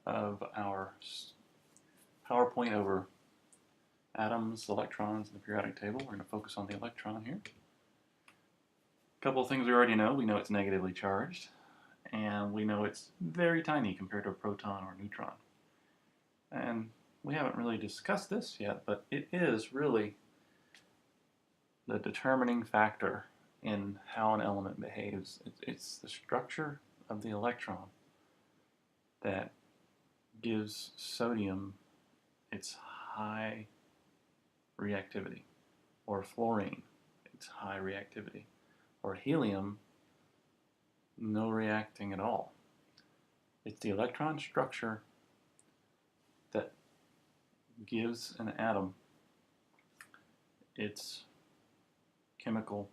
of our PowerPoint over atoms, electrons, and the periodic table. We're going to focus on the electron here. A couple of things we already know. We know it's negatively charged, and we know it's very tiny compared to a proton or a neutron. And we haven't really discussed this yet, but it is really the determining factor in how an element behaves. It's the structure of the electron that gives sodium its high reactivity, or fluorine its high reactivity, or helium no reacting at all. It's the electron structure that gives an atom its chemical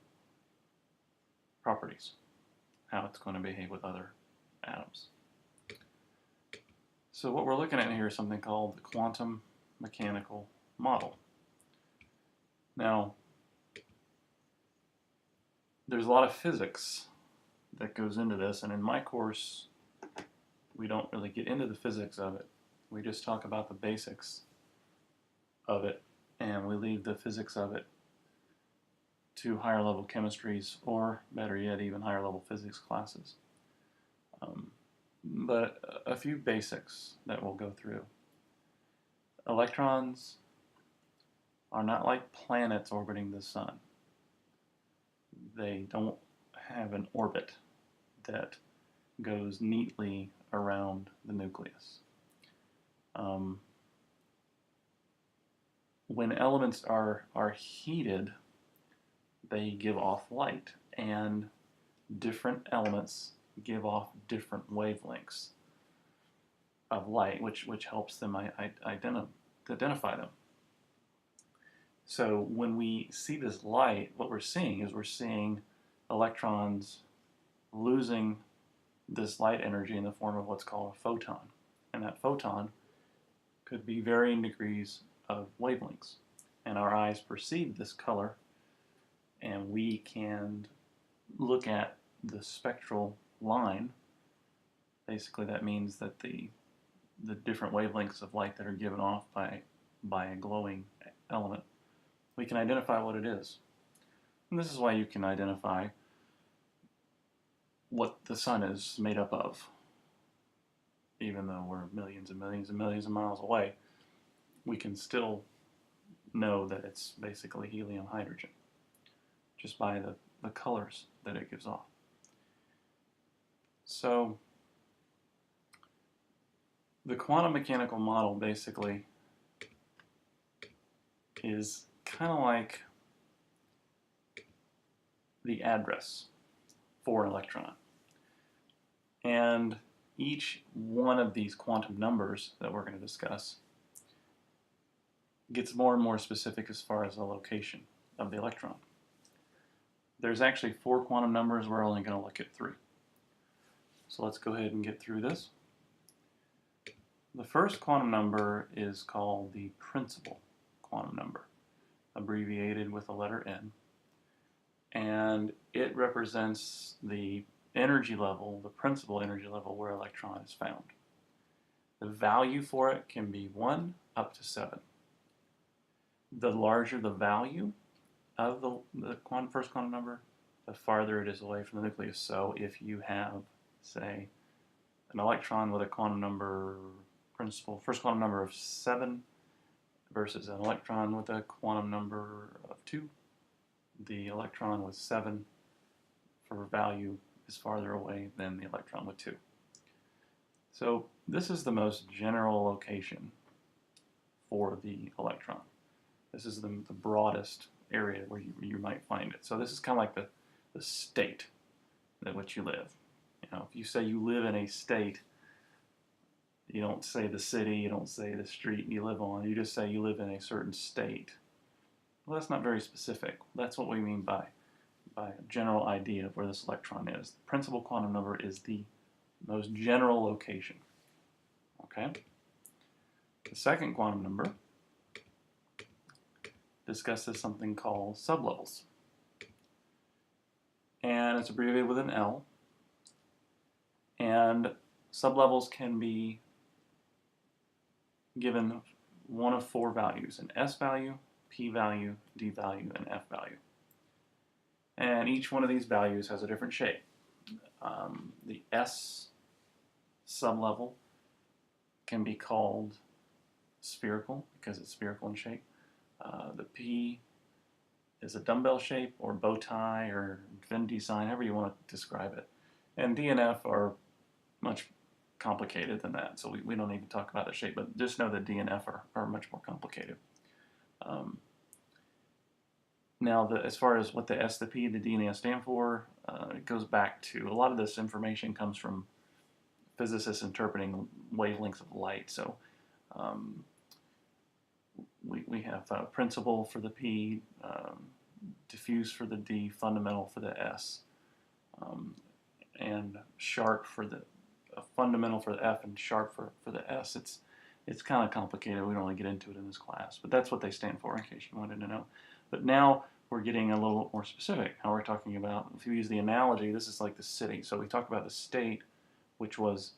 properties, how it's going to behave with other atoms. So what we're looking at here is something called the quantum mechanical model. Now, there's a lot of physics that goes into this, and in my course, we don't really get into the physics of it. We just talk about the basics of it, and we leave the physics of it to higher level chemistries, or better yet, even higher level physics classes. But a few basics that we'll go through. Electrons are not like planets orbiting the sun. They don't have an orbit that goes neatly around the nucleus. When elements are heated, they give off light, and different elements give off different wavelengths of light, which helps them identify them. So when we see this light, what we're seeing electrons losing this light energy in the form of what's called a photon. And that photon could be varying degrees of wavelengths. And our eyes perceive this color, and we can look at the spectral line. Basically, that means that the different wavelengths of light that are given off by a glowing element, we can identify what it is. And this is why you can identify what the sun is made up of. Even though we're millions and millions and millions of miles away, we can still know that it's basically helium hydrogen, just by the colors that it gives off. So the quantum mechanical model basically is kind of like the address for an electron. And each one of these quantum numbers that we're going to discuss gets more and more specific as far as the location of the electron. There's actually 4 quantum numbers. We're only going to look at 3. So let's go ahead and get through this. The first quantum number is called the principal quantum number, abbreviated with the letter N. And it represents the energy level, the principal energy level where an electron is found. The value for it can be 1 up to 7. The larger the value of the first quantum number, the farther it is away from the nucleus. So if you have, say, an electron with a quantum number first quantum number of 7 versus an electron with a quantum number of 2, the electron with 7 for value is farther away than the electron with 2. So this is the most general location for the electron. This is the broadest area where you might find it. So this is kind of like the state in which you live. You know, if you say you live in a state, you don't say the city, you don't say the street you live on, you just say you live in a certain state. Well, that's not very specific. That's what we mean by a general idea of where this electron is. The principal quantum number is the most general location. Okay? The second quantum number discusses something called sublevels. And it's abbreviated with an L. And sublevels can be given one of four values: an S value, P value, D value, and F value. And each one of these values has a different shape. The S sublevel can be called spherical because it's spherical in shape. The P is a dumbbell shape or bow tie or Venn design, however you want to describe it. And D and F are much complicated than that, so we don't need to talk about the shape, but just know that D and F are much more complicated. Now, as far as what the S, the P, the D, and the S stand for, it goes back to a lot of this information comes from physicists interpreting wavelengths of light. So we have principal for the P, diffuse for the D, fundamental for the S, and sharp for the fundamental for the F, and sharp for the S. It's kind of complicated. We don't really get into it in this class, but that's what they stand for in case you wanted to know. But now we're getting a little more specific. Now we're talking about, if you use the analogy, this is like the city. So we talked about the state, which was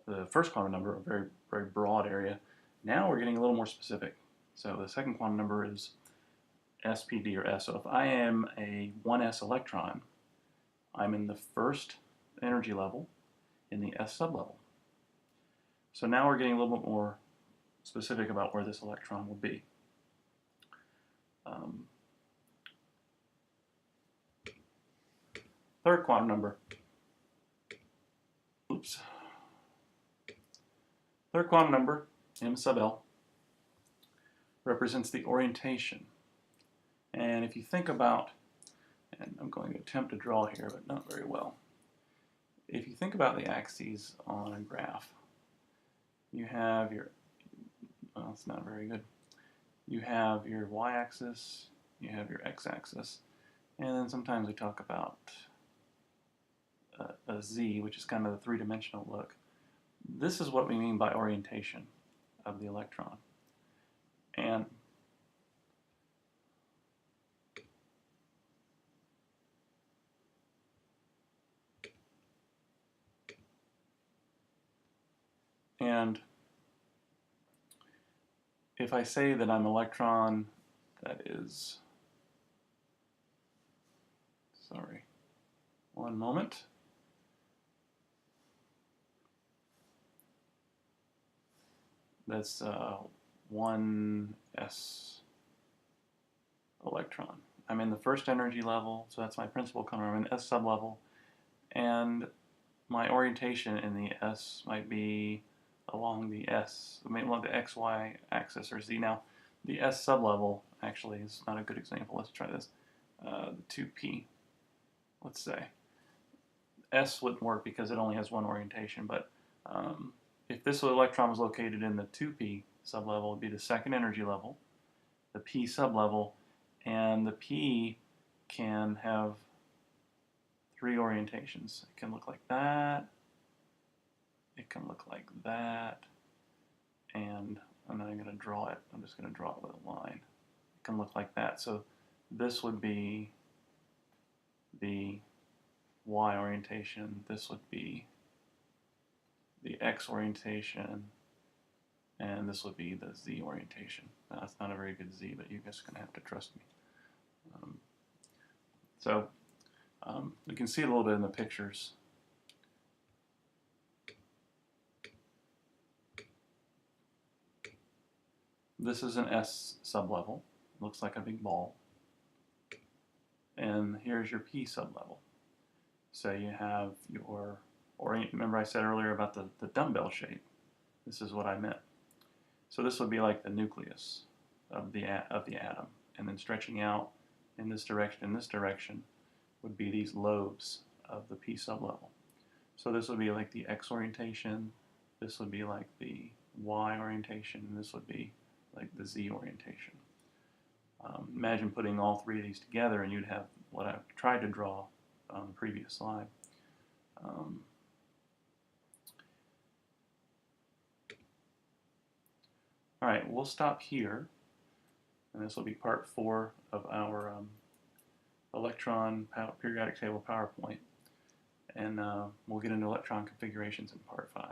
the first quantum number, a very, very broad area. Now we're getting a little more specific. So the second quantum number is SPD or S. So if I am a 1s electron, I'm in the first energy level in the S sublevel. So now we're getting a little bit more specific about where this electron will be. Third quantum number. Third quantum number, M sub L, represents the orientation. And if you think about, and I'm going to attempt to draw here, but not very well. If you think about the axes on a graph, you have your, well, it's not very good. You have your y-axis, you have your x-axis, and then sometimes we talk about a z, which is kind of the three-dimensional look. This is what we mean by orientation of the electron. And if I say that I'm an electron that is, sorry, one moment. That's 1s electron. I'm in the first energy level, so that's my principal color. I'm in S sublevel, and my orientation in the S might be along the S, along the XY axis or Z. Now, the S sublevel actually is not a good example. Let's try this. The 2p, let's say. S wouldn't work because it only has one orientation, but if this electron was located in the 2p sublevel, it would be the second energy level, the p sublevel, and the p can have three orientations. It can look like that, it can look like that, and I'm not going to draw it. I'm just going to draw it with a line. It can look like that. So this would be the y orientation, this would be the x orientation, and this would be the z orientation. Now, that's not a very good z, but you guys are going to have to trust me. You can see it a little bit in the pictures. This is an S sublevel. Looks like a big ball. And here's your P sublevel. So you have your remember I said earlier about the dumbbell shape. This is what I meant. So this would be like the nucleus of the atom, and then stretching out in this direction would be these lobes of the P sublevel. So this would be like the X orientation, this would be like the Y orientation, and this would be like the Z orientation. Imagine putting all three of these together and you'd have what I've tried to draw on the previous slide. All right, we'll stop here, and this will be part 4 of our electron periodic table PowerPoint, and we'll get into electron configurations in part 5.